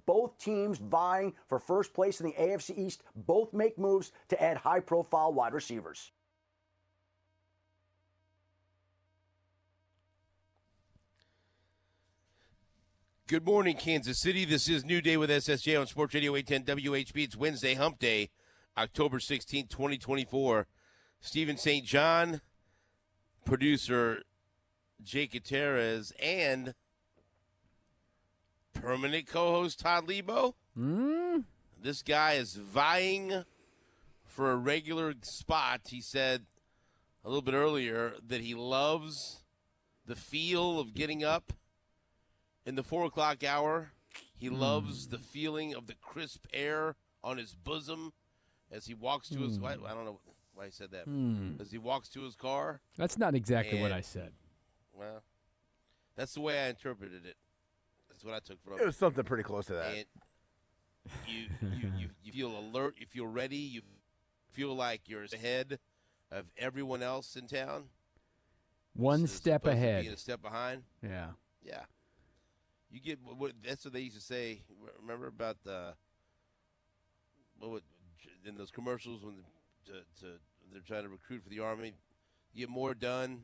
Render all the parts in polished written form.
both teams vying for first place in the AFC East both make moves to add high-profile wide receivers. Good morning, Kansas City. This is New Day with SSJ on Sports Radio 810 WHB. It's Wednesday, Hump Day, October 16, 2024. Stephen St. John, producer Jake Gutierrez, and permanent co-host Todd Leabo. This guy is vying for a regular spot. He said a little bit earlier that he loves the feel of getting up in the 4 o'clock hour. He loves the feeling of the crisp air on his bosom as he walks to his. I don't know why he said that. As he walks to his car. That's not exactly what I said. Well, that's the way I interpreted it. That's what I took from it. It was something pretty close to that. And you feel alert. You feel ready. You feel like you're ahead of everyone else in town. One step ahead. Being a step behind. Yeah. Yeah. You get that's what they used to say. Remember about in those commercials when they're trying to recruit for the Army, you get more done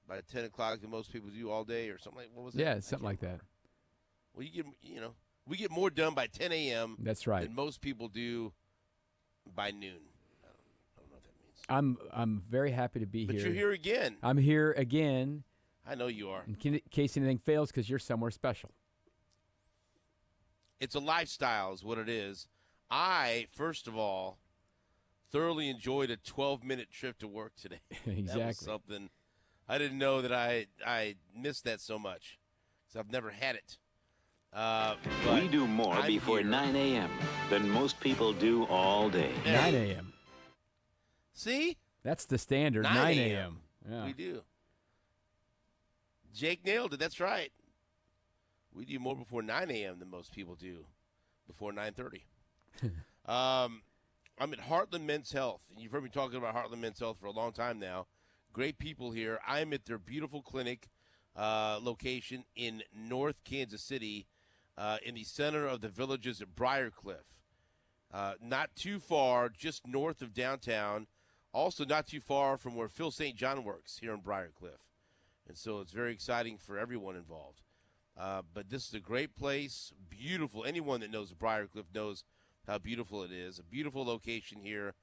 by 10 o'clock than most people do all day, or something like. What was that? Yeah, something like that. Well, we get more done by 10 a.m. That's right. Than most people do by noon. I don't know what that means. I'm very happy to be here. But you're here again. I'm here again. I know you are. In case anything fails, because you're somewhere special. It's a lifestyle is what it is. I, first of all, thoroughly enjoyed a 12-minute trip to work today. Exactly. That was something. I didn't know that I missed that so much because I've never had it. We do more before 9 a.m. than most people do all day. 9 a.m. See? That's the standard, 9 a.m. Yeah. We do. Jake nailed it. That's right. We do more before 9 a.m. than most people do before 9:30. I'm at Heartland Men's Health. You've heard me talking about Heartland Men's Health for a long time now. Great people here. I'm at their beautiful clinic location in North Kansas City in the center of the Villages at Briarcliff. Not too far, just north of downtown. Also not too far from where Phil St. John works here in Briarcliff. And so it's very exciting for everyone involved. But this is a great place, beautiful. Anyone that knows Briarcliff knows how beautiful it is. A beautiful location here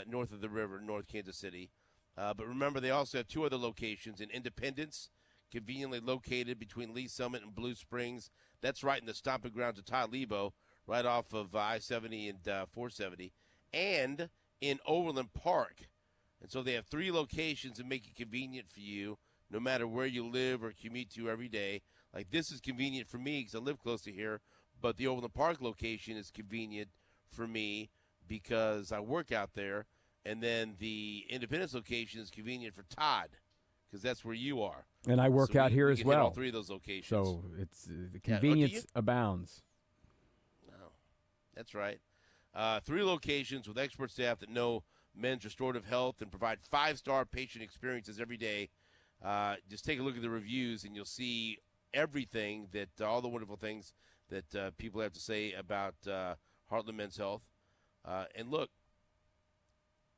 north of the river, North Kansas City. But remember, they also have two other locations in Independence, conveniently located between Lee Summit and Blue Springs. That's right in the stomping grounds of Todd Leabo, right off of I-70 and 470. And in Overland Park. And so they have three locations that make it convenient for you, no matter where you live or commute to every day. Like, this is convenient for me because I live close to here, but the Overland Park location is convenient for me because I work out there. And then the Independence location is convenient for Todd because that's where you are. And I work out here as well. Hit all three of those locations. So it's the convenience abounds. No, that's right. Three locations with expert staff that know men's restorative health and provide 5-star patient experiences every day. Just take a look at the reviews and you'll see everything that all the wonderful things that people have to say about Heartland Men's Health. And look,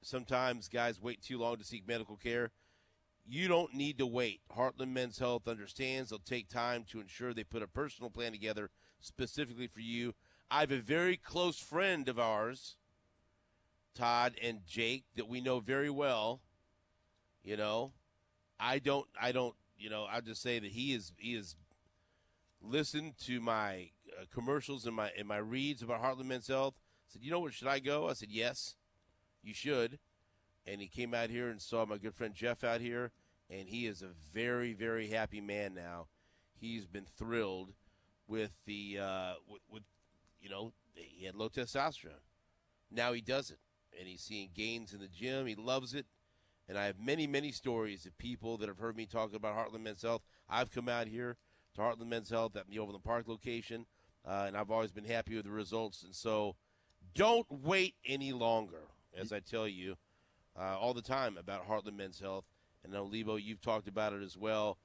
sometimes guys wait too long to seek medical care. You don't need to wait. Heartland Men's Health understands. They'll take time to ensure they put a personal plan together specifically for you. I have a very close friend of ours, Todd and Jake, that we know very well. You know, I don't, you know, I'll just say that he is listened to my commercials and my reads about Heartland Men's Health. Said, you know what, should I go? I said, yes, you should. And he came out here and saw my good friend Jeff out here, and he is a very, very happy man now. He's been thrilled with the with you know, he had low testosterone. Now he doesn't, and he's seeing gains in the gym. He loves it. And I have many, many stories of people that have heard me talk about Heartland Men's Health. I've come out here to Heartland Men's Health at the Overland Park location, and I've always been happy with the results. And so don't wait any longer, as I tell you all the time about Heartland Men's Health. And I know, Leabo, you've talked about it as well.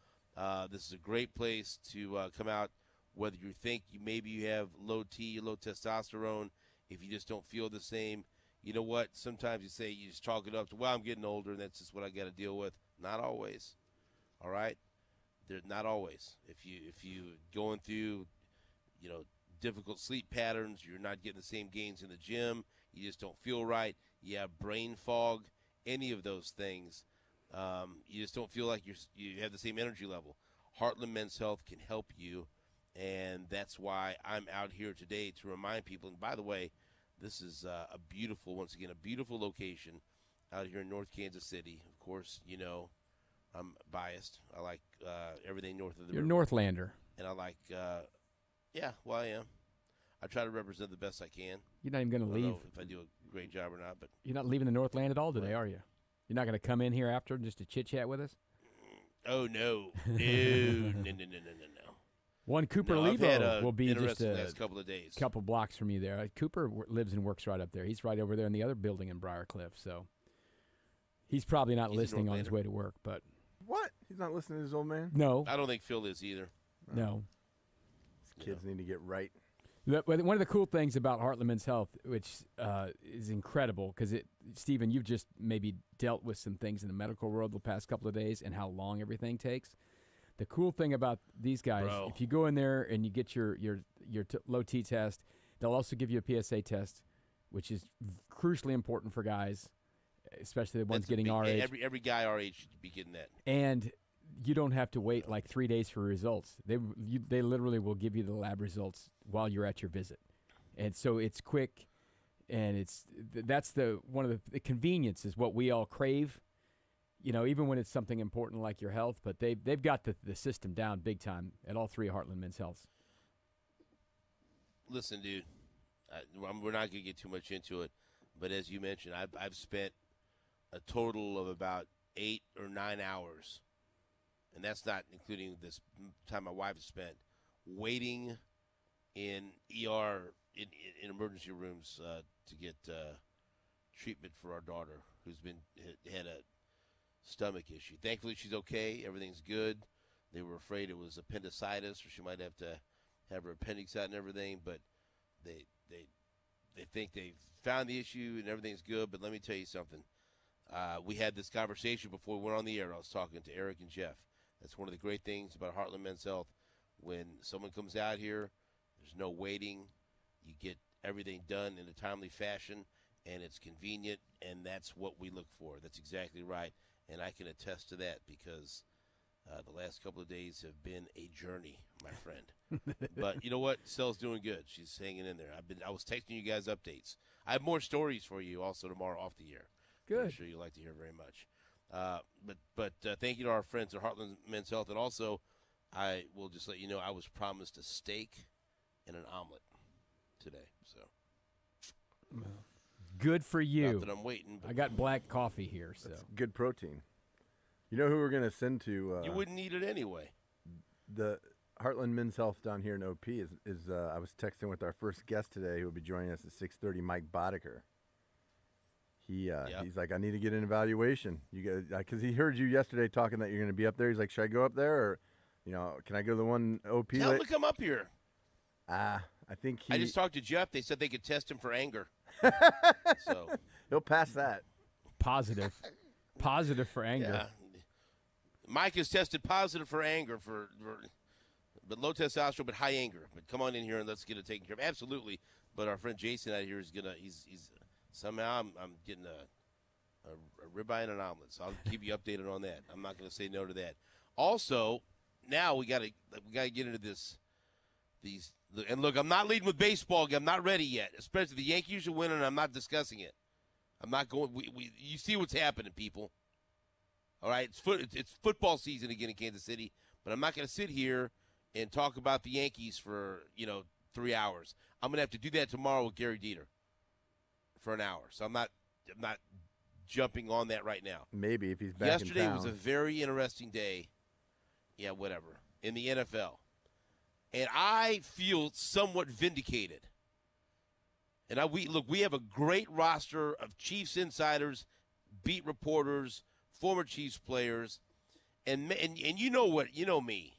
This is a great place to come out whether you think maybe you have low T, low testosterone, if you just don't feel the same. You know what? Sometimes you say you just chalk it up to, well, I'm getting older, and that's just what I got to deal with. Not always. All right? They're not always. If you going through, difficult sleep patterns, you're not getting the same gains in the gym, you just don't feel right, you have brain fog, any of those things, you just don't feel like you have the same energy level. Heartland Men's Health can help you, and that's why I'm out here today to remind people. And by the way, this is a beautiful location out here in North Kansas City. Of course, I'm biased. I like everything north of the river. You're a Northlander. And I like, I am. I try to represent the best I can. You're not even going to leave. I don't know if I do a great job or not, but you're not leaving the Northland at all today, are you? You're not going to come in here after just to chit-chat with us? Oh, no. No. One Cooper Leabo will be just the next couple of days. Couple blocks from you there. Cooper lives and works right up there. He's right over there in the other building in Briarcliff, so he's probably not listening on his way to work. But what? He's not listening to his old man? No. I don't think Phil is either. No. These kids need to get right. One of the cool things about Heartland Men's Health, which is incredible, because Stephen, you've just maybe dealt with some things in the medical world the past couple of days and how long everything takes. The cool thing about these guys, if you go in there and you get your low T test, they'll also give you a PSA test, which is crucially important for guys, especially the ones getting our age. Every guy our age should be getting that. And you don't have to wait like 3 days for results. They literally will give you the lab results while you're at your visit, and so it's quick, and that's one of the convenience is what we all crave. Even when it's something important like your health, but they've got the system down big time at all three Heartland Men's Healths. Listen, dude, we're not going to get too much into it, but as you mentioned, I've spent a total of about 8 or 9 hours, and that's not including this time my wife has spent waiting in ER in emergency rooms to get treatment for our daughter who's had a stomach issue. Thankfully, she's okay. Everything's good. They were afraid it was appendicitis, or she might have to have her appendix out and everything. But they think they've found the issue and everything's good. But let me tell you something. We had this conversation before we went on the air. I was talking to Eric and Jeff. That's one of the great things about Heartland Men's Health. When someone comes out here, there's no waiting. You get everything done in a timely fashion, and it's convenient, and that's what we look for. That's exactly right. And I can attest to that because the last couple of days have been a journey, my friend. But you know what? Sel's doing good. She's hanging in there. I was texting you guys updates. I have more stories for you also tomorrow off the air. Good. I'm sure you'll like to hear very much. But thank you to our friends at Heartland Men's Health. And also, I will just let you know I was promised a steak and an omelet today. So good for you. Not that I'm waiting. I got black coffee here, so that's good protein. You know who we're going to send to? You wouldn't need it anyway. The Heartland Men's Health down here in OP is I was texting with our first guest today who will be joining us at 6:30, Mike Boddicker. He's like, I need to get an evaluation. You guys, because he heard you yesterday talking that you're going to be up there. He's like, should I go up there, or can I go to the one OP? Tell him to come up here. I think I just talked to Jeff. They said they could test him for anger. So he'll pass that. Positive for anger. Yeah. Mike is tested positive for anger but low testosterone, but high anger. But come on in here and let's get it taken care of. Absolutely. But our friend Jason out here is he's somehow I'm getting a ribeye and an omelet. So I'll keep you updated on that. I'm not going to say no to that. Also, now we got to get into these. And look, I'm not leading with baseball. I'm not ready yet. Especially the Yankees are winning. I'm not discussing it. I'm not going. You see what's happening, people. All right, it's football season again in Kansas City. But I'm not going to sit here and talk about the Yankees for 3 hours. I'm going to have to do that tomorrow with Gary Dieter for an hour. So I'm not jumping on that right now. Maybe if he's back Yesterday in town. was a very interesting day. Yeah, whatever. In the NFL. And I feel somewhat vindicated. And we have a great roster of Chiefs insiders, beat reporters, former Chiefs players, and you know me.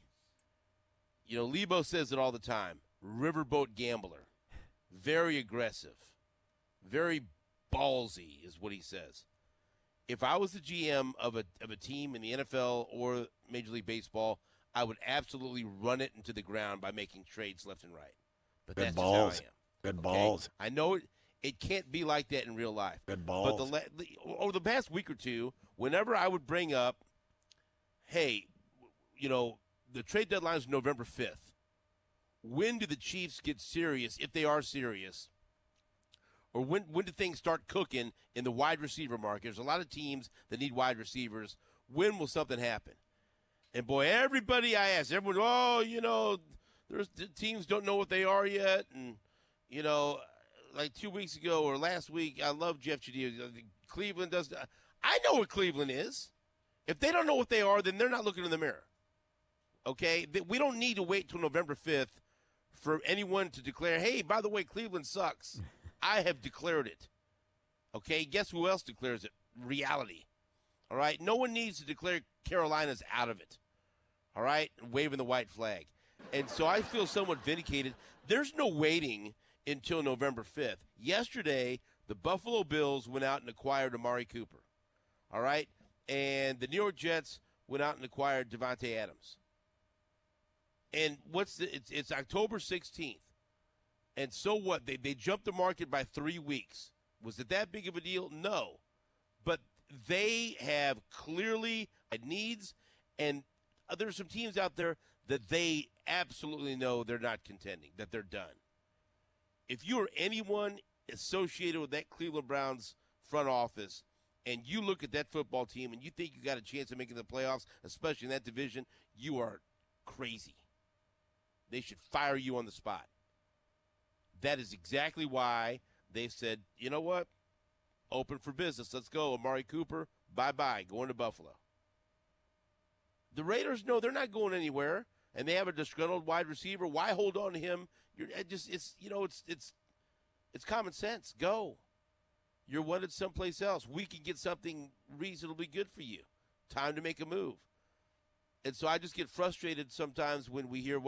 Leabo says it all the time. Riverboat gambler. Very aggressive. Very ballsy is what he says. If I was the GM of a team in the NFL or Major League Baseball, I would absolutely run it into the ground by making trades left and right. But that's just how I am. Good balls. I know it can't be like that in real life. Good balls. But over the past week or two, whenever I would bring up, hey, the trade deadline is November 5th. When do the Chiefs get serious, if they are serious? Or when do things start cooking in the wide receiver market? There's a lot of teams that need wide receivers. When will something happen? And, boy, everybody I ask, everyone, there's teams don't know what they are yet. And, like 2 weeks ago or last week, I love Jeff Judea. Cleveland does – I know what Cleveland is. If they don't know what they are, then they're not looking in the mirror. Okay? We don't need to wait till November 5th for anyone to declare, hey, by the way, Cleveland sucks. I have declared it. Okay? Guess who else declares it? Reality. All right? No one needs to declare Carolina's out of it. All right? Waving the white flag. And so I feel somewhat vindicated. There's no waiting until November 5th. Yesterday, the Buffalo Bills went out and acquired Amari Cooper. All right? And the New York Jets went out and acquired Devontae Adams. And it's October 16th. And so what? They jumped the market by 3 weeks. Was it that big of a deal? No. But they have clearly needs, and there's some teams out there that they absolutely know they're not contending, that they're done. If you're anyone associated with that Cleveland Browns front office and you look at that football team and you think you got a chance of making the playoffs, especially in that division, you are crazy. They should fire you on the spot. That is exactly why they said, you know what? Open for business. Let's go. Amari Cooper, bye-bye. Going to Buffalo. The Raiders, no, they're not going anywhere, and they have a disgruntled wide receiver. Why hold on to him? It's common sense. Go. You're wanted someplace else. We can get something reasonably good for you. Time to make a move. And so I just get frustrated sometimes when we hear,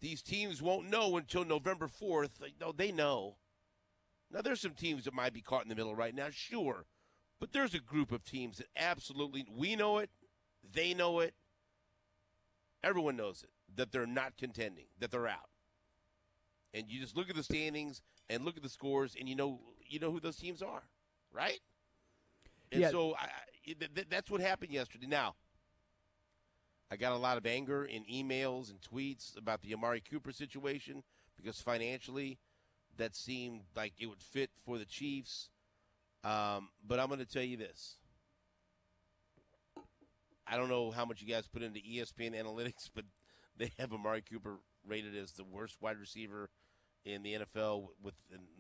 these teams won't know until November 4th. No, they know. Now, there's some teams that might be caught in the middle right now, sure. But there's a group of teams that absolutely, we know it, they know it, everyone knows it, that they're not contending, that they're out. And you just look at the standings and look at the scores, and you know who those teams are, right? And so that's what happened yesterday. Now, I got a lot of anger in emails and tweets about the Amari Cooper situation because financially that seemed like it would fit for the Chiefs. But I'm going to tell you this. I don't know how much you guys put into ESPN analytics, but they have Amari Cooper rated as the worst wide receiver in the NFL with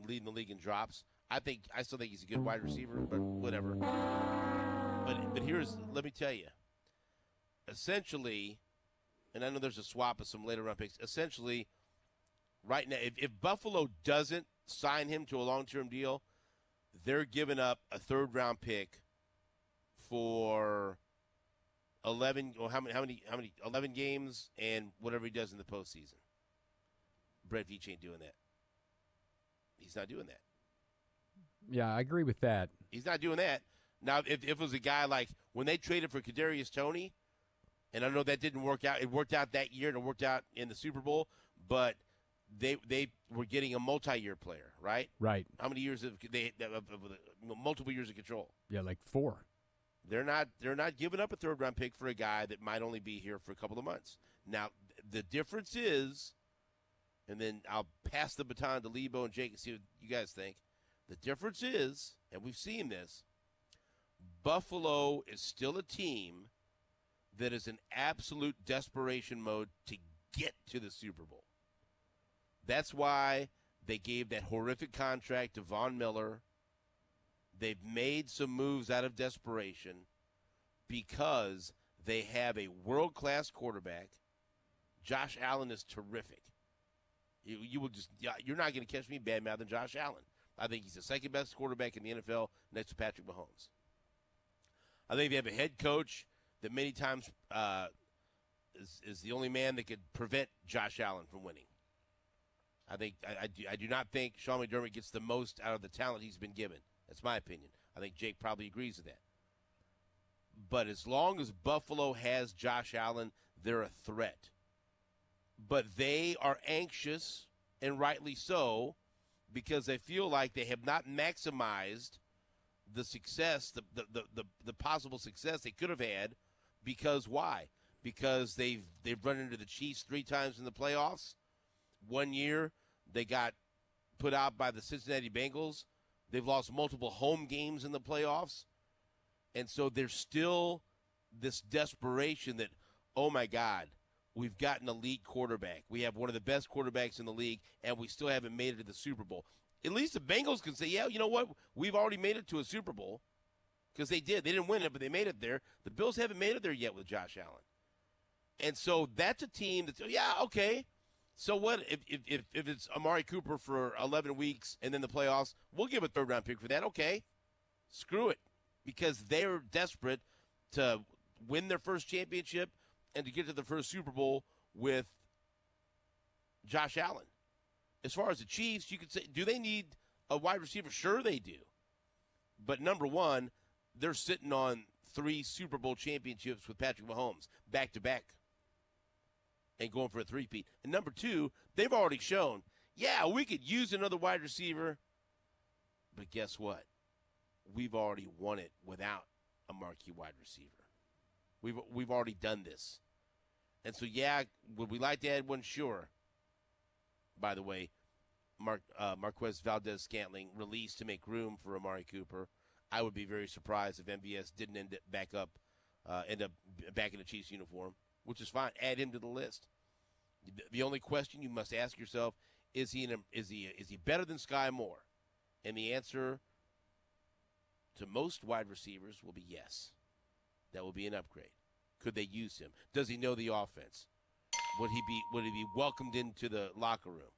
leading the league in drops. I still think he's a good wide receiver, but whatever. But let me tell you. Essentially, and I know there's a swap of some later round picks. Essentially, right now, if Buffalo doesn't sign him to a long-term deal, they're giving up a third-round pick for 11 or how many 11 games and whatever he does in the postseason. Brett Veach ain't doing that. He's not doing that. Yeah, I agree with that. He's not doing that. Now, if it was a guy like when they traded for Kadarius Toney, and I know that didn't work out. It worked out that year, and it worked out in the Super Bowl. But they were getting a multi-year player, right? Right. How many years of multiple years of control? Yeah, like 4. They're not giving up a third-round pick for a guy that might only be here for a couple of months. Now, the difference is, and then I'll pass the baton to Leabo and Jake and see what you guys think. The difference is, and we've seen this, Buffalo is still a team that is in absolute desperation mode to get to the Super Bowl. That's why they gave that horrific contract to Von Miller. They've made some moves out of desperation because they have a world-class quarterback. Josh Allen is terrific. You're not going to catch me bad-mouthing Josh Allen. I think he's the second-best quarterback in the NFL next to Patrick Mahomes. I think they have a head coach that many times is the only man that could prevent Josh Allen from winning. I do not think Sean McDermott gets the most out of the talent he's been given. That's my opinion. I think Jake probably agrees with that. But as long as Buffalo has Josh Allen, they're a threat. But they are anxious, and rightly so, because they feel like they have not maximized the success, the possible success they could have had. Because why? Because they've run into the Chiefs 3 times in the playoffs. One year they got put out by the Cincinnati Bengals. They've lost multiple home games in the playoffs. And so there's still this desperation that, oh, my God, we've got an elite quarterback. We have one of the best quarterbacks in the league, and we still haven't made it to the Super Bowl. At least the Bengals can say, yeah, you know what? We've already made it to a Super Bowl because they did. They didn't win it, but they made it there. The Bills haven't made it there yet with Josh Allen. And so that's a team that's, yeah, okay. So what if it's Amari Cooper for 11 weeks and then the playoffs? We'll give a 3rd-round pick for that. Okay. Screw it. Because they're desperate to win their first championship and to get to the first Super Bowl with Josh Allen. As far as the Chiefs, you could say, do they need a wide receiver? Sure they do. But number one, they're sitting on 3 Super Bowl championships with Patrick Mahomes back-to-back and going for a 3-peat. And number 2, they've already shown, yeah, we could use another wide receiver. But guess what? We've already won it without a marquee wide receiver. We've already done this. And so, yeah, would we like to add one? Sure. By the way, Marquez Valdez-Scantling released to make room for Amari Cooper. I would be very surprised if MVS didn't end up back in a Chiefs uniform, which is fine. Add him to the list. The only question you must ask yourself, is he better than Sky Moore? And the answer to most wide receivers will be yes. That will be an upgrade. Could they use him? Does he know the offense? Would he be welcomed into the locker room?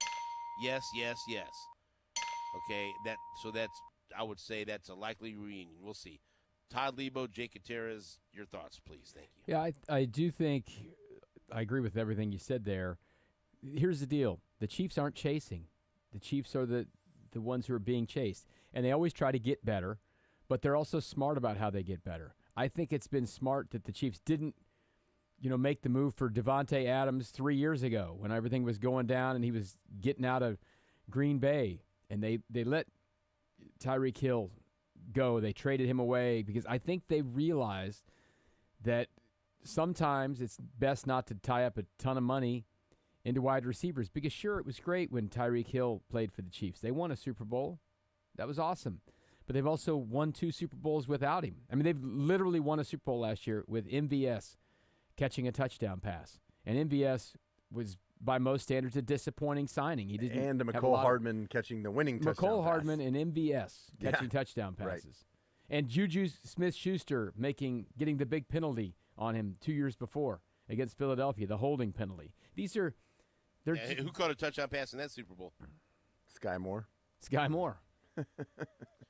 Yes, yes, yes. Okay, I would say that's a likely reunion. We'll see. Todd Leabo, Jake Gutierrez, your thoughts, please. Thank you. Yeah, I do think I agree with everything you said there. Here's the deal. The Chiefs aren't chasing. The Chiefs are the ones who are being chased. And they always try to get better, but they're also smart about how they get better. I think it's been smart that the Chiefs didn't, make the move for Devontae Adams 3 years ago when everything was going down and he was getting out of Green Bay. And they let Tyreek Hill go. They traded him away because I think they realized that sometimes it's best not to tie up a ton of money into wide receivers because, sure, it was great when Tyreek Hill played for the Chiefs. They won a Super Bowl. That was awesome. But they've also won 2 Super Bowls without him. I mean, they've literally won a Super Bowl last year with MVS catching a touchdown pass. And MVS was, by most standards, a disappointing signing. He didn't. And McCole Hardman catching the winning touchdown pass. McCole Hardman and MVS catching touchdown passes. Right. And Juju Smith-Schuster getting the big penalty on him 2 years before against Philadelphia, the holding penalty. Who caught a touchdown pass in that Super Bowl? Sky Moore.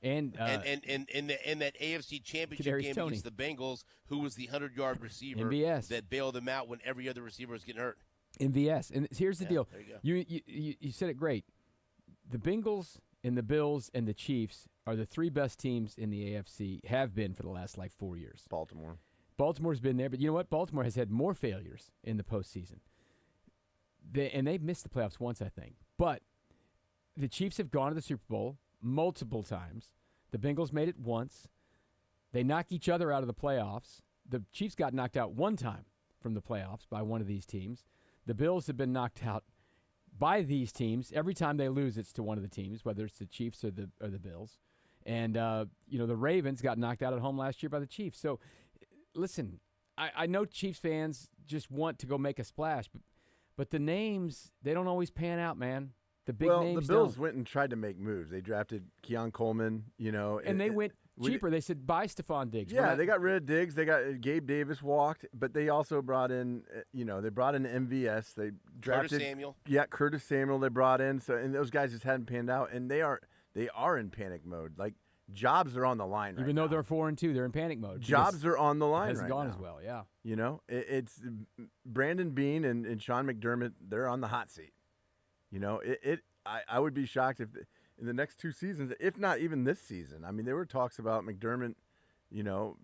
And in that AFC Championship game against the Bengals, who was the 100-yard receiver that bailed them out when every other receiver was getting hurt? MVS. And here's the deal. There you go. You said it great. The Bengals and the Bills and the Chiefs are the 3 best teams in the AFC, have been for the last 4 years. Baltimore's been there, but you know what? Baltimore has had more failures in the postseason. They've missed the playoffs once, I think. But the Chiefs have gone to the Super Bowl multiple times. The Bengals made it once. They knock each other out of the playoffs. The Chiefs got knocked out one time from the playoffs by one of these teams. The Bills have been knocked out by these teams. Every time they lose, it's to one of the teams, whether it's the Chiefs or the Bills. And, the Ravens got knocked out at home last year by the Chiefs. So, listen, I know Chiefs fans just want to go make a splash, but the names, they don't always pan out, man. The big names the Bills don't. went and tried to make moves. They drafted Keon Coleman, and they went cheaper. They said, buy Stephon Diggs. Yeah, they got rid of Diggs. They got Gabe Davis walked, but they also brought in, they brought in MVS. They drafted Curtis Samuel. Yeah, Curtis Samuel they brought in. So, and those guys just hadn't panned out, and they are in panic mode. Like, jobs are on the line. Even though they're 4-2, they're in panic mode. Jobs are on the line. Hasn't gone now. as well. Yeah. You know, it's Brandon Beane and Sean McDermott. They're on the hot seat. You know, I would be shocked if in the next 2 seasons, if not even this season. I mean, there were talks about McDermott. You know,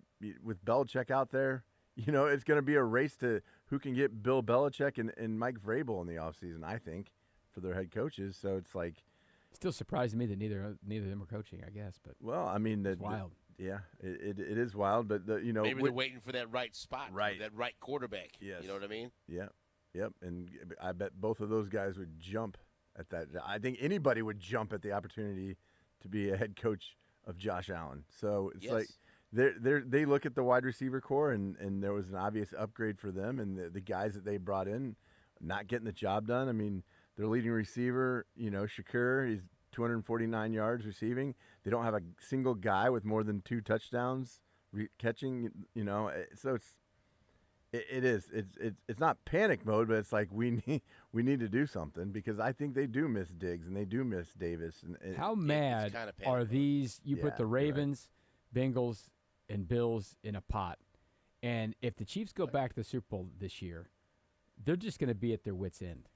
with Belichick out there. You know, it's going to be a race to who can get Bill Belichick and Mike Vrabel in the offseason, I think, for their head coaches. So it's like. Still surprising me that neither of them are coaching, I guess. But well, I mean, it's wild. Yeah, it is wild. But, you know. Maybe they're waiting for that right spot. Right. That right quarterback. Yes. You know what I mean? Yeah. Yep. And I bet both of those guys would jump at that. I think anybody would jump at the opportunity to be a head coach of Josh Allen. So it's like. They look at the wide receiver core, and there was an obvious upgrade for them, and the guys that they brought in not getting the job done. I mean, their leading receiver, you know, Shakur, he's 249 yards receiving. They don't have a single guy with more than 2 touchdowns catching, you know. So it's not panic mode, but it's like we need to do something because I think they do miss Diggs and they do miss Davis. And how mad are these? You put the Ravens, Bengals, and Bills in a pot. And if the Chiefs go back to the Super Bowl this year, they're just going to be at their wits' end.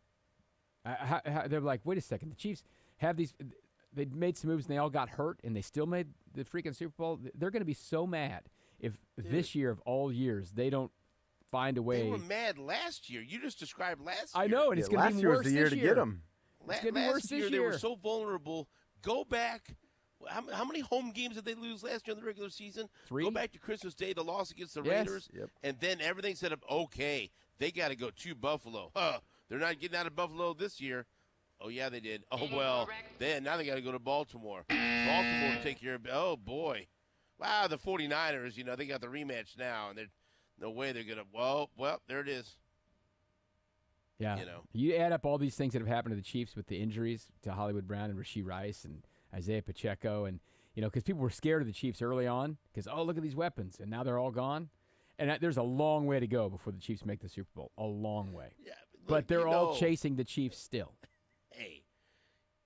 They're like, wait a second. The Chiefs have these – they made some moves, and they all got hurt, and they still made the freaking Super Bowl. They're going to be so mad if this year of all years they don't find a way. They were mad last year. You just described last year. I know, and it's going to be worse this year. Last year was the year to get them. It's going to be worse this year. They were so vulnerable. Go back – how many home games did they lose last year in the regular season? 3. Go back to Christmas Day, the loss against the Raiders, and then everything set up, okay, they got to go to Buffalo. They're not getting out of Buffalo this year. Oh, yeah, they did. Oh, well, now they got to go to Baltimore. Baltimore take care of – oh, boy. Wow, the 49ers, you know, they got the rematch now, and there's no way they're going to – well, there it is. Yeah. You know. You add up all these things that have happened to the Chiefs with the injuries to Hollywood Brown and Rashee Rice and Isaiah Pacheco, and, you know, because people were scared of the Chiefs early on because, oh, look at these weapons, and now they're all gone. And there's a long way to go before the Chiefs make the Super Bowl, a long way. Yeah, but they're all chasing the Chiefs still. Hey,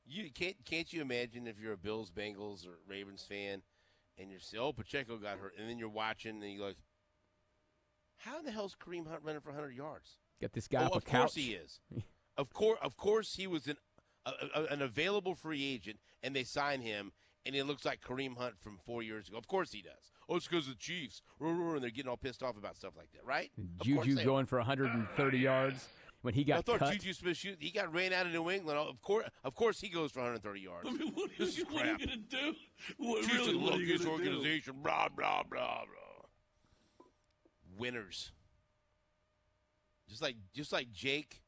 you can't you imagine if you're a Bills, Bengals, or Ravens fan, and you're saying, oh, Pacheco got hurt, and then you're watching, and you're like, how in the hell is Kareem Hunt running for 100 yards? Got this guy up a couch. Of course he is. Of course he was an available free agent, and they sign him, and he looks like Kareem Hunt from 4 years ago. Of course he does. Oh, it's because of the Chiefs. And they're getting all pissed off about stuff like that, right? Juju going for 130 yards when he got cut. I thought Juju Smith-Schuster, he got ran out of New England. Of course he goes for 130 yards. I mean, what are you going to do? What are you going to do? Organization, blah, blah, blah, blah. Winners. Just like Jake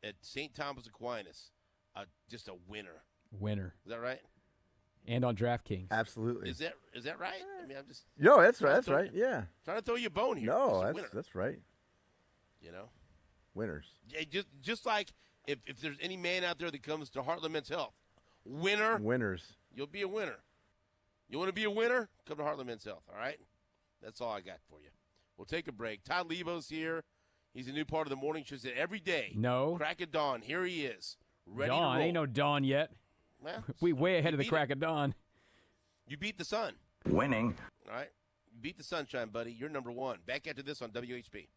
at St. Thomas Aquinas. Just a winner. Winner. Is that right? And on DraftKings. Absolutely. Is that right? I mean, I'm just. No, that's right. That's right. Yeah. Trying to throw you a bone here. No, that's right. You know. Winners. Yeah, just like if there's any man out there that comes to Heartland Men's Health, winners. You'll be a winner. You want to be a winner? Come to Heartland Men's Health. All right. That's all I got for you. We'll take a break. Todd Leabo's here. He's a new part of the morning show. Every day. No. Crack of dawn. Here he is. Ready dawn. to roll. Ain't no dawn yet. Well, we way ahead of the crack of dawn. You beat the sun. Winning. All right. You beat the sunshine, buddy. You're number one. Back after this on WHB.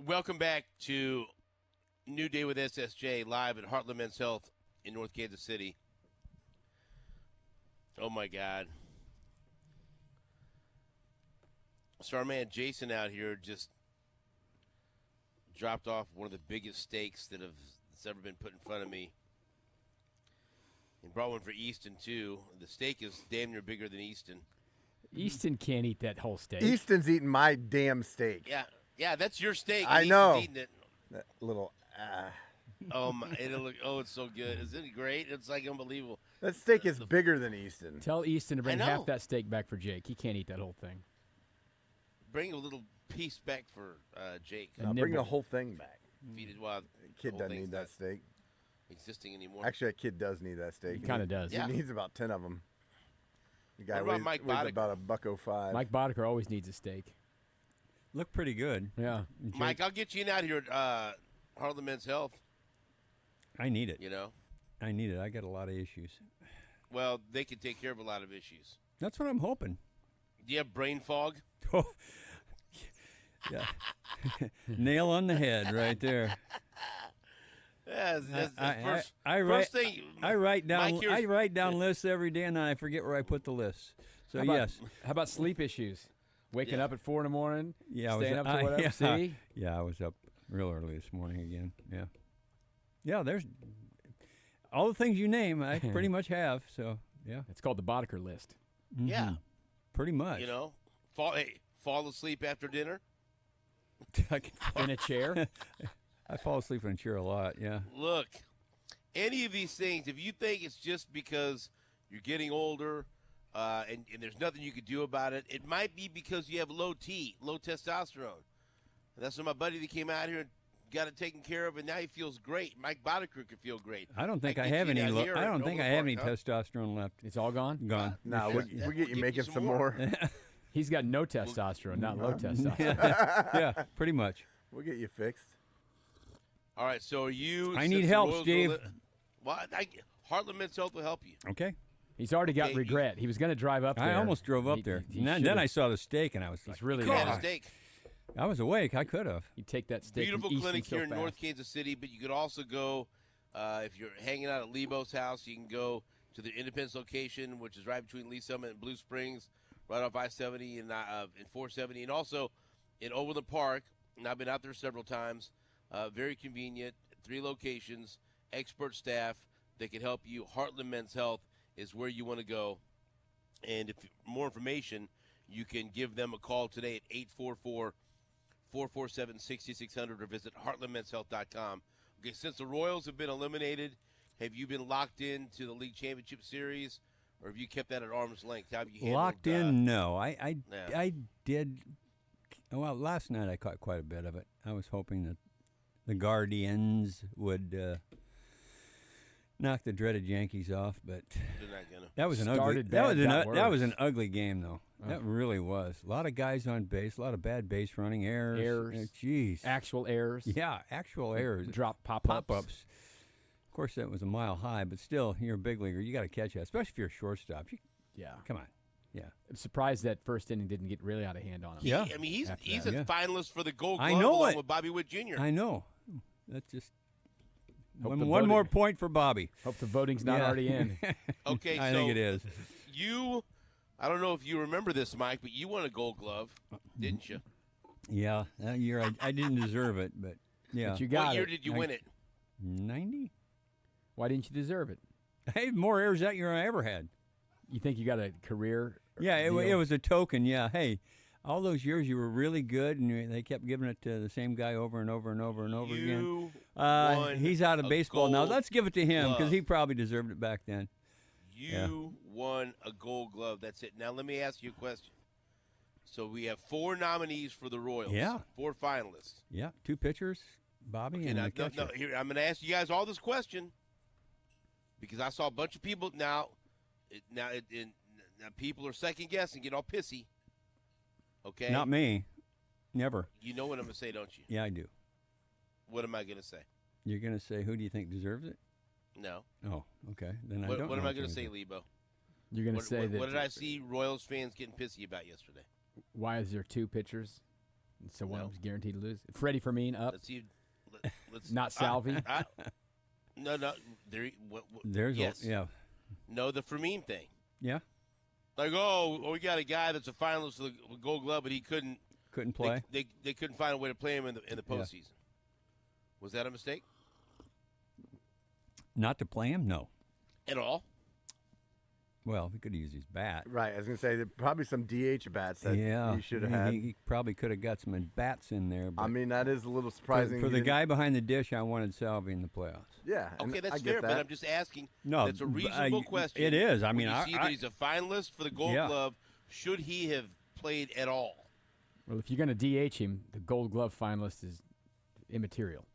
Welcome back to New Day with SSJ live at Heartland Men's Health in North Kansas City. Oh, my God. So our man Jason out here just dropped off one of the biggest steaks that's ever been put in front of me. And brought one for Easton, too. The steak is damn near bigger than Easton. Easton can't eat that whole steak. Easton's eating my damn steak. Yeah, that's your steak. I know. Easton's eating it. That little Oh my! It's so good. Isn't it great? It's like unbelievable. That steak is bigger than Easton. Tell Easton to bring I know. half that steak back for Jake. He can't eat that whole thing. Bring a little piece back for Jake. No, bring the whole thing back. Feed it while Kid doesn't need that steak. Existing anymore. Actually, a kid does need that steak. He kind of does. Yeah. He needs about 10 of them. The guy What about Mike weighs Boddicker? about $1.05. Mike Boddicker always needs a steak. Look pretty good. Yeah. Mike, I'll get you in out here at Heartland Men's Health. I need it. You know, I need it. I got a lot of issues. well, they can take care of a lot of issues. That's what I'm hoping. Do you have brain fog? Oh, yeah. Nail on the head right there. Yeah, that's I first thing. I write down. Mike, here's- I write down lists every day, and then I forget where I put the lists. So How about sleep issues? Waking Yeah. up at 4 a.m. yeah, staying up to whatever. yeah, See, yeah, I was up real early this morning again. Yeah, yeah. There's all the things you name. I pretty much have. So yeah, it's called the Boddicker list. Yeah, pretty much. you know, fall asleep after dinner. I can fall- In a chair. I fall asleep in a chair a lot. Yeah. Look, any of these things, if you think it's just because you're getting older and there's nothing you can do about it, it might be because you have low testosterone. And that's when my buddy that came out here and got it taken care of, and now he feels great. Mike Boddicker could feel great. I don't think I get have you any. down here I at don't think I Overland have any Park, huh? testosterone left. It's all gone. Gone. No, we'll get We'll you get making you some some more. He's got no testosterone, not low testosterone. Yeah, pretty much. We'll get you fixed. All right, so are you? I since need the help, Royals Steve. Well, Heartland Men's Health will help you. Okay. He's already got Okay, regret. He was going to drive up there. I almost drove up there. And then I saw the steak, and I was like, He's really You had a God. steak. I was awake. I could have. You take that steak. Beautiful from Easton clinic so here in fast. North Kansas City, but you could also go, if you're hanging out at Leabo's house, you can go to the Independence location, which is right between Lee Summit and Blue Springs, right off I-70 and 470, and also in Overland Park. And I've been out there several times. Very convenient, 3 locations, expert staff that can help you. Heartland Men's Health is where you want to go. And if more information, you can give them a call today at 844-447-6600 or visit heartlandmenshealth.com. Okay, since the Royals have been eliminated, have you been locked into the League Championship Series, or have you kept that at arm's length? How have you handled, Locked in? No. I yeah. did. Well, last night I caught quite a bit of it. I was hoping that the Guardians would knock the dreaded Yankees off, but They're not gonna. that was an ugly. Started That bad, was got that was worse. an ugly game, though. That really was. A lot of guys on base, a lot of bad base running errors. Jeez. Actual errors. Yeah, actual errors. Drop pop-ups. Pop-ups. Of course, that was a mile high, but still, you're a big leaguer. You got to catch that, especially if you're a shortstop. Yeah. Come on. Yeah. I'm surprised that first inning didn't get really out of hand on him. Yeah. I mean, he's After he's that, a yeah. finalist for the Gold I Glove know along it. with Bobby Witt Jr. I know. That's just Hope one the more voting- point for Bobby. Hope the voting's not Yeah. already in. Okay, I so think it is. I don't know if you remember this, Mike, but you won a Gold Glove, didn't you? Yeah, that year I didn't deserve it, but yeah. But you got What year it. did you win it? 90? Why didn't you deserve it? I had more errors that year than I ever had. You think you got a career? Yeah, it deal? was a token. Yeah, hey, all those years you were really good, and they kept giving it to the same guy over and over and over and over again. You won He's out of a baseball now. Gold Let's give it to him because he Glove. probably deserved it back then. You won a Gold Glove. That's it. Now let me ask you a question. So we have 4 nominees for the Royals. Yeah. 4 finalists. Yeah, 2 pitchers, Bobby Okay, and now, a catcher. here, I'm going to ask you guys all this question because I saw a bunch of people now people are second guessing, get all pissy. Okay? Not me. Never. You know what I'm going to say, don't you? Yeah, I do. What am I going to say? You're going to say, who do you think deserves it? No. Oh, okay. Then I What, don't what know am I what going to you're say, Leabo? You're going to say that. What did I see Royals fans getting pissy about yesterday? Why is there 2 pitchers? So one of them's guaranteed to lose. Freddie Fermin up. Let's see. Let's Not Salvi. No. There. There's yes. yeah. No, the Fermin thing. Yeah. Like, we got a guy that's a finalist for the Gold Glove, but he couldn't play. They couldn't find a way to play him in the postseason. Was that a mistake? Not to play him? No. At all? Well, he could have used his bat. Right. I was going to say there probably some DH bats that he should have had. He probably could have got some bats in there. But I mean, that is a little surprising. For the guy behind the dish, I wanted Salvi in the playoffs. Yeah. Okay, that's I fair, get that. but I'm just asking. No, that's a reasonable question. It is. I mean, you see that he's a finalist for the Gold Glove. Should he have played at all? Well, if you're going to DH him, the Gold Glove finalist is immaterial.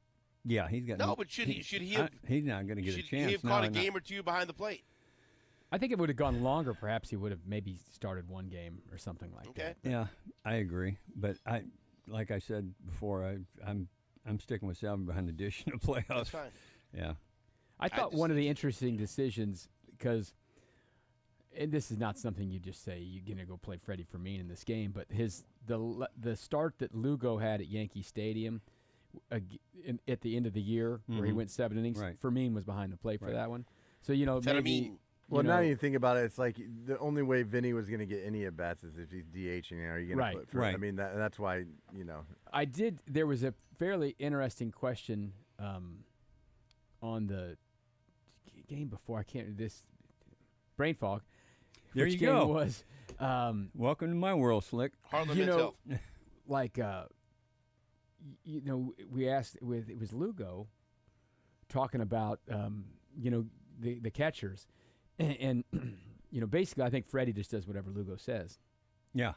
Yeah, he's got no. But should he have? He's not going to get a chance. Should he have caught a game or two behind the plate? I think it would have gone longer. Perhaps he would have maybe started one game or something like that. Yeah, I agree. But like I said before, I'm sticking with Salvi behind the dish in the playoffs. That's fine. Yeah. I thought one of the interesting decisions, because, and this is not something you just say you're going to go play Freddie Fermin in this game, but the start that Lugo had at Yankee Stadium at the end of the year, where he went 7 innings, Fermin was behind the plate for that one. So maybe. Well, now you think about it, it's like the only way Vinny was going to get any at bats is if he's DHing. Are you going to put? I mean, that's why I did. There was a fairly interesting question on the game before. I can't. This brain fog. There which you game go. Was welcome to my world, Slick. Harlan himself. Like we asked it was Lugo talking about the catchers. And basically, I think Freddie just does whatever Lugo says. Yeah.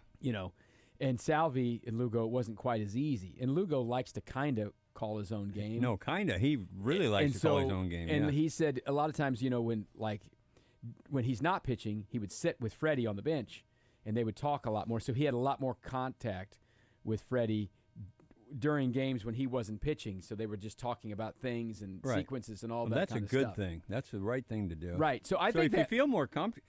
And Salvi and Lugo, it wasn't quite as easy. And Lugo likes to kind of call his own game. No, kind of. He really likes to call his own game. And he said a lot of times, when he's not pitching, he would sit with Freddie on the bench, and they would talk a lot more. So he had a lot more contact with Freddie during games when he wasn't pitching, so they were just talking about things and sequences and all that kind of stuff. That's a good thing. That's the right thing to do. Right. So I think if you feel more comfortable,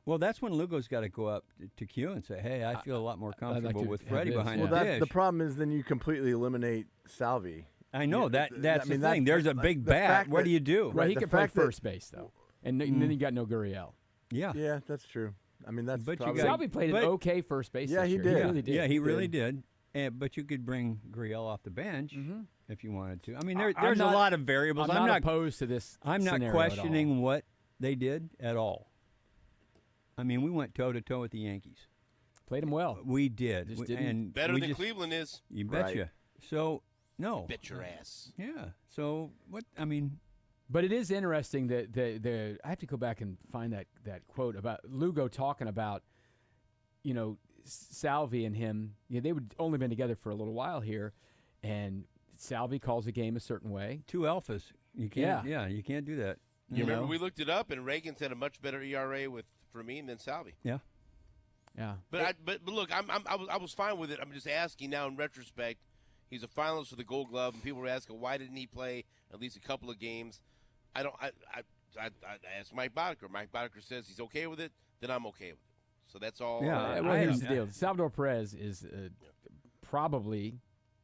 well, that's when Lugo's got to go up to Q and say, "Hey, I feel a lot more comfortable with Freddie behind the dish." The problem is then you completely eliminate Salvi. I know that's the thing. There's a big bat. What do you do? Right. He can play first base though, and then you got no Gurriel. Yeah. Yeah, that's true. I mean, that's. But Salvi played an okay first base. Yeah, this he year. did. He really did. Yeah, he really did. But you could bring Gurriel off the bench if you wanted to. I mean, there's a lot of variables. I'm not opposed to this. I'm not questioning what they did at all. I mean, we went toe-to-toe with the Yankees. Played them well. We did. And better than Cleveland is. You betcha. Right. So, no. Bet your ass. Yeah. So, what, I mean. But it is interesting that I have to go back and find that quote about Lugo talking about, Salvi and him. They would only been together for a little while here, and Salvi calls the game a certain way. Two alphas. You can't. Yeah, you can't do that. You remember we looked it up, and Reagan's had a much better ERA with Fermin than Salvi. Yeah. Yeah. But look, I was fine with it. I'm just asking now in retrospect. He's a finalist for the Gold Glove, and people were asking why didn't he play at least a couple of games. I asked Mike Boddicker. Mike Boddicker says he's okay with it. Then I'm okay with it. So that's all. Yeah. Well, here's the deal. Salvador Perez is probably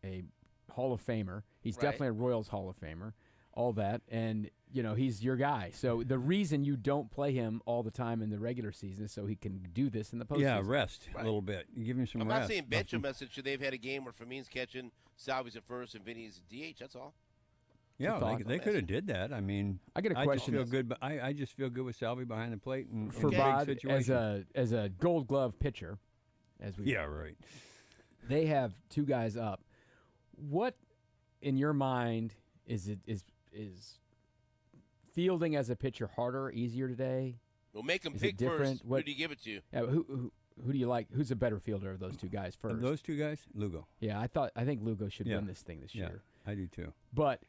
a Hall of Famer. He's definitely a Royals Hall of Famer. All that, and he's your guy. So the reason you don't play him all the time in the regular season is so he can do this in the postseason. Yeah, rest a little bit. You give him some rest. I'm not saying bench him. Should they've had a game where Fermin's catching, Salvi's at first, and Vinny's at DH. That's all. Yeah, they could have did that. I mean, I get a question. I just feel good, but I just feel good with Salvi behind the plate and for Bod as a Gold Glove pitcher. Right. They have two guys up. What, in your mind, is fielding as a pitcher harder, easier today? Well, make them pick first. Who do you give it to? Yeah, who do you like? Who's a better fielder of those two guys first? Of those two guys, Lugo. Yeah, I think Lugo should win this thing this year. I do too. But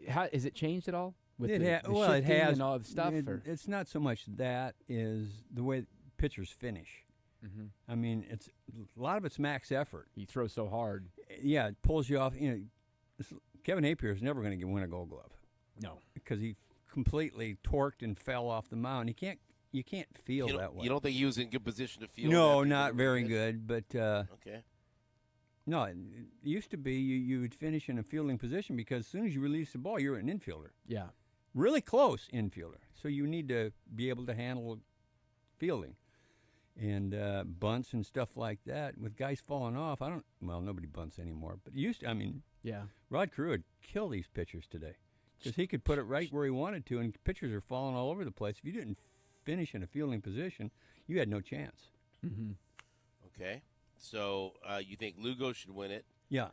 has it changed at all? With it the it has and all the stuff. It's not so much that is the way pitchers finish. Mm-hmm. I mean, it's a lot of it's max effort. He throws so hard. Yeah, it pulls you off. Kevin Napier is never going to win a Gold Glove. No, because he completely torqued and fell off the mound. You can't feel that way. You don't think he was in good position to field? No, not very good. But okay. No, it used to be you would finish in a fielding position because as soon as you release the ball, you're an infielder. Yeah. Really close infielder. So you need to be able to handle fielding. And bunts and stuff like that. With guys falling off, nobody bunts anymore. But yeah. Rod Carew would kill these pitchers today because he could put it right where he wanted to, and pitchers are falling all over the place. If you didn't finish in a fielding position, you had no chance. Mm-hmm. Okay. So you think Lugo should win it? Yeah.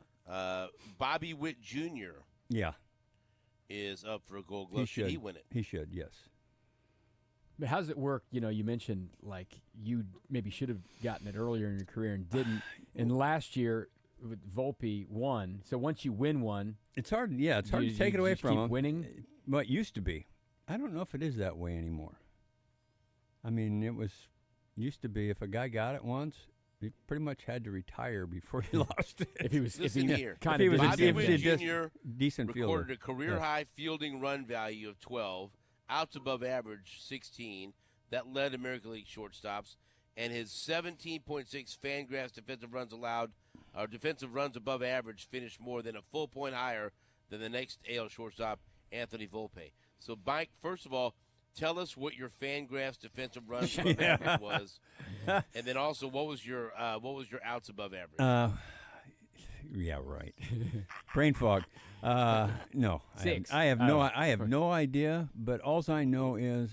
Bobby Witt Jr. Yeah. is up for a Gold Glove. Should he win it? He should, yes. But how does it work? You mentioned like you maybe should have gotten it earlier in your career and didn't. And last year, Volpe won. So once you win one, it's hard. Yeah, it's hard to take it away from him. Winning, but it used to be. I don't know if it is that way anymore. I mean, it used to be if a guy got it once, he pretty much had to retire before he lost it. If he was decent fielder, recorded a career high fielding run value of 12. Outs above average, 16. That led American League shortstops. And his 17.6 Fangraphs defensive runs allowed, or defensive runs above average, finished more than a full point higher than the next AL shortstop, Anthony Volpe. So, Mike, first of all, tell us what your Fangraphs defensive runs above average was, and then also what was your outs above average? Yeah, right. Brain fog. No, 6. I have no idea. But all I know is,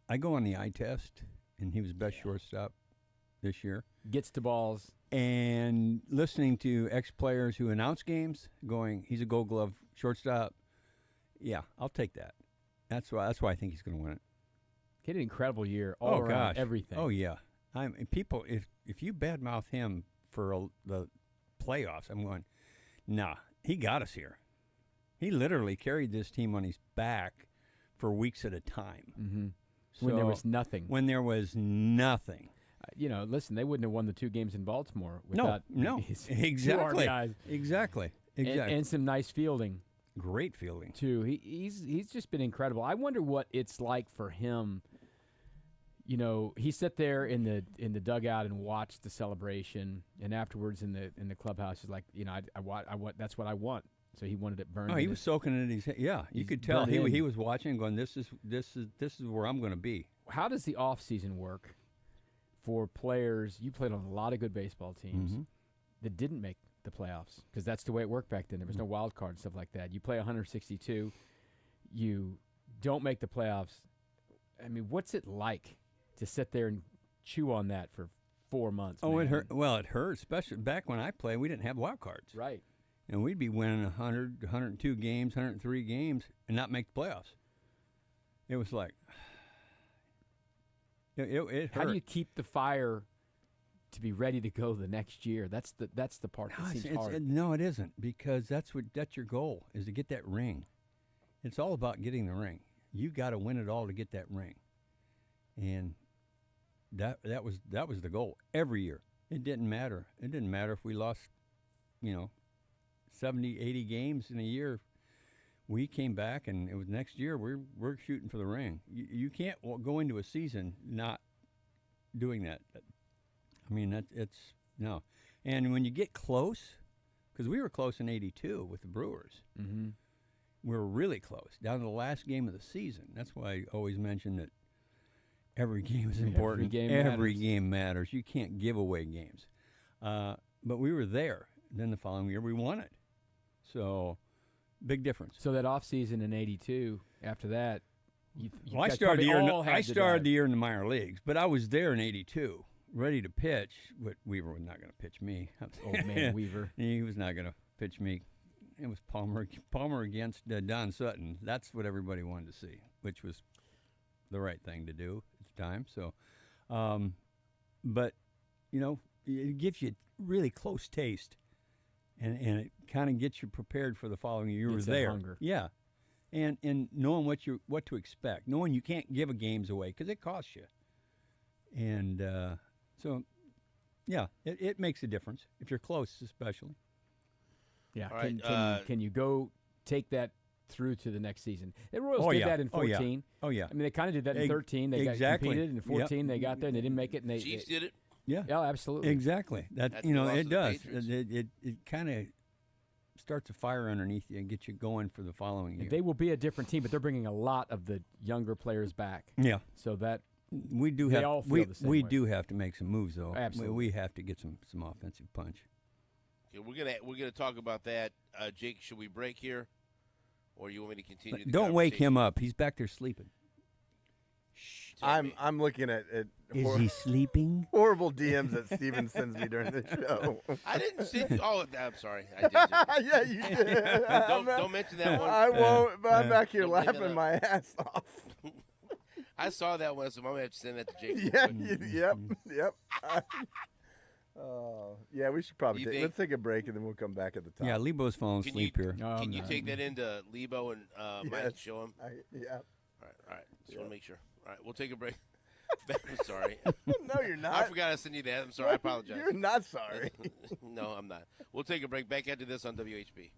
I go on the eye test, and he was best shortstop this year. Gets to balls, and listening to ex-players who announce games, going, he's a Gold Glove shortstop. Yeah, I'll take that. That's why I think he's going to win it. He had an incredible year all around everything. Oh yeah. People, if you badmouth him for the playoffs, I'm going, nah, he got us here. He literally carried this team on his back for weeks at a time. Mm-hmm. So when there was nothing. Listen, they wouldn't have won the 2 games in Baltimore without exactly. guys. Exactly. And some nice fielding. Great fielding too. He's just been incredible. I wonder what it's like for him. He sat there in the dugout and watched the celebration, and afterwards in the clubhouse, he's like, I want that's what I want. So he wanted it burned. Oh, he was soaking it in his head. Yeah, you could tell he was watching, and going, this is where I'm going to be. How does the off season work for players? You played on a lot of good baseball teams that didn't make the playoffs, because that's the way it worked back then. There was no wild card and stuff like that. You play 162, you don't make the playoffs. I mean, what's it like to sit there and chew on that for 4 months? Oh, it hurt. Well, it hurt, especially back when I played. We didn't have wild cards, right? And we'd be winning 100, 102 games, 103 games, and not make the playoffs. It was like it hurt. How do you keep the fire to be ready to go the next year? That's the part that seems hard. No, it isn't, because that's your goal, is to get that ring. It's all about getting the ring. You got to win it all to get that ring, and that was the goal every year. It didn't matter. It didn't matter if we lost, 70, 80 games in a year. We came back, and it was next year we're shooting for the ring. You can't go into a season not doing that. I mean, it's no. And when you get close, because we were close in '82 with the Brewers, we were really close down to the last game of the season. That's why I always mention that every game is important. Every game matters. You can't give away games. But we were there. Then the following year we won it. So big difference. So that off season in '82, after that, I started the year in the minor leagues, but I was there in '82. Ready to pitch, but Weaver was not going to pitch me. Old man Weaver. He was not going to pitch me. It was Palmer against Don Sutton. That's what everybody wanted to see, which was the right thing to do at the time. So, but, it gives you really close taste, and it kind of gets you prepared for the following year. You were there. Hunger. Yeah. And knowing what to expect, knowing you can't give games away because it costs you. And so, yeah, it makes a difference if you're close, especially. Yeah. Right, can you go take that through to the next season? The Royals did that in 14. Oh, yeah. I mean, they kind of did that in 13. They got competed. In 14, they got there, and they didn't make it. And Chiefs did it. Yeah. Yeah, absolutely. Exactly. That's You know, the loss it of the does. Patriots. It kind of starts a fire underneath you and gets you going for the following year. They will be a different team, but they're bringing a lot of the younger players back. Yeah. So that We do They have all feel we, the same we way. do have to make some moves though. Absolutely. We have to get some offensive punch. Okay, we're gonna talk about that. Jake, should we break here, or you want me to continue? Don't wake him up. He's back there sleeping. I'm looking at Is he sleeping? horrible DMs that Steven sends me during the show. I didn't see. Oh, I'm sorry. I did. Just, Yeah, you did. don't mention that one. I won't, but I'm back here Don't bring that laughing up. my ass off. I saw that one, so I'm gonna have to send that to Jake. Yeah, yep. Yeah, we should probably You think- let's take a break and then we'll come back at the top. Yeah, Leebo's falling Can you- asleep here. No, Can I'm you not. take that into Leabo and Mike and Yes. show him? Yeah. All right. Just want to make sure. All right, we'll take a break. I'm sorry. No, you're not. I forgot to send you that. I'm sorry. I apologize. You're not sorry. No, I'm not. We'll take a break. Back after this on WHB.